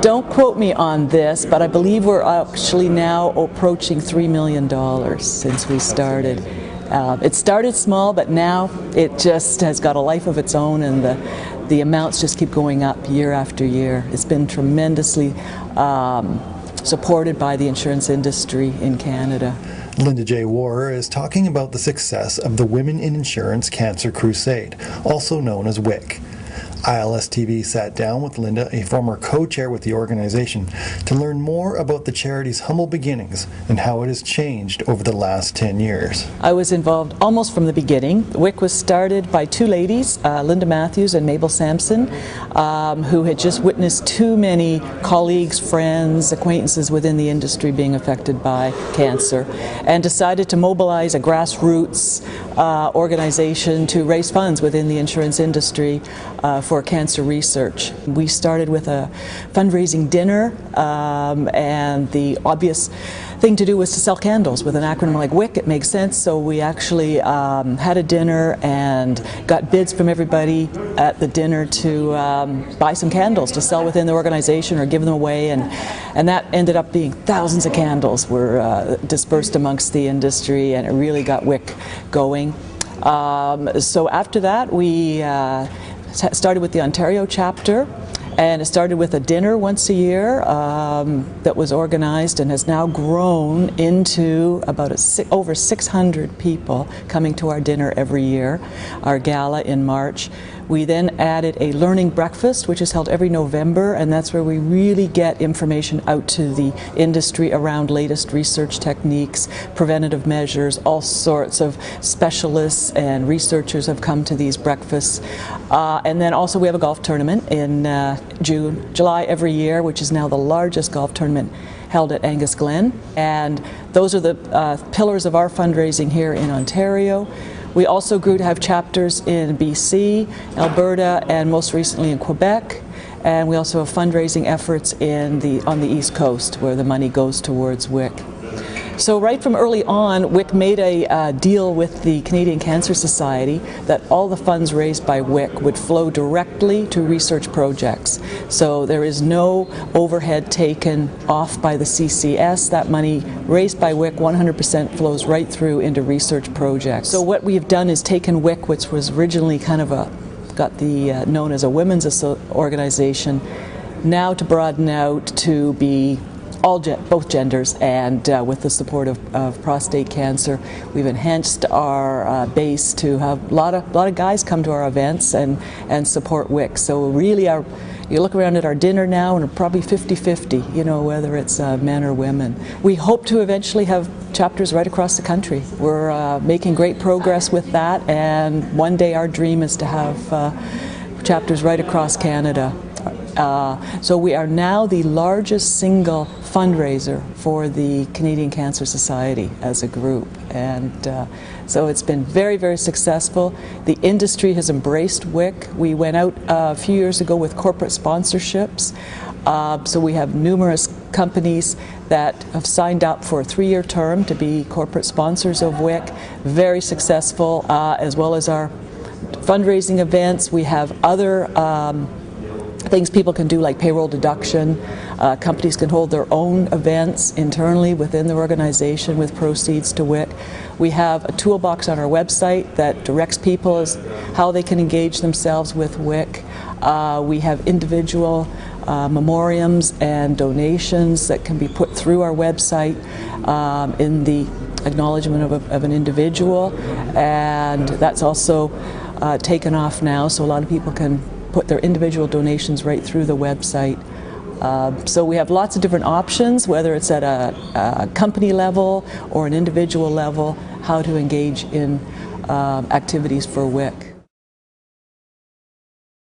Don't quote me on this, but I believe we're actually now approaching $3 million since we started. It started small, but now it just has got a life of its own, and the amounts just keep going up year after year. It's been tremendously supported by the insurance industry in Canada. Linda J. Wahrer is talking about the success of the Women in Insurance Cancer Crusade, also known as WICC. ILStv sat down with Linda, a former co-chair with the organization, to learn more about the charity's humble beginnings and how it has changed over the last 10 years. I was involved almost from the beginning. WICC was started by two ladies, Linda Matthews and Mabel Sampson, who had just witnessed too many colleagues, friends, acquaintances within the industry being affected by cancer, and decided to mobilize a grassroots organization to raise funds within the insurance industry for cancer research. We started with a fundraising dinner, and the obvious thing to do was to sell candles. With an acronym like WICC, it makes sense, so we actually had a dinner and got bids from everybody at the dinner to buy some candles to sell within the organization or give them away, and that ended up being thousands of candles were dispersed amongst the industry, and it really got WICC going. So after that, we started with the Ontario chapter, and it started with a dinner once a year that was organized and has now grown into about over 600 people coming to our dinner every year, our gala in March. We then added a learning breakfast, which is held every November, and that's where we really get information out to the industry around latest research techniques, preventative measures. All sorts of specialists and researchers have come to these breakfasts. And then also we have a golf tournament in July every year, which is now the largest golf tournament held at Angus Glen. And those are the pillars of our fundraising here in Ontario. We also grew to have chapters in BC, Alberta, and most recently in Quebec. And we also have fundraising efforts on the East Coast, where the money goes towards WICC. So right from early on, WICC made a deal with the Canadian Cancer Society that all the funds raised by WICC would flow directly to research projects. So there is no overhead taken off by the CCS. That money raised by WICC 100% flows right through into research projects. So what we have done is taken WICC, which was originally kind of known as a women's organization, now to broaden out to be both genders, and with the support of prostate cancer, we've enhanced our base to have a lot of guys come to our events and support WICC. So really, you look around at our dinner now, and we're probably 50-50, you know, whether it's men or women. We hope to eventually have chapters right across the country. We're making great progress with that, and one day our dream is to have chapters right across Canada. So we are now the largest single fundraiser for the Canadian Cancer Society as a group, and so it's been very, very successful. The industry has embraced WICC. We went out a few years ago with corporate sponsorships, so we have numerous companies that have signed up for a 3-year term to be corporate sponsors of WICC. Very successful, as well as our fundraising events. We have other things people can do, like payroll deduction. Companies can hold their own events internally within the organization with proceeds to WICC. We have a toolbox on our website that directs people as how they can engage themselves with WICC. We have individual memoriams and donations that can be put through our website in the acknowledgement of an individual, and that's also taken off now, so a lot of people can put their individual donations right through the website. So we have lots of different options, whether it's at a company level or an individual level, how to engage in activities for WICC.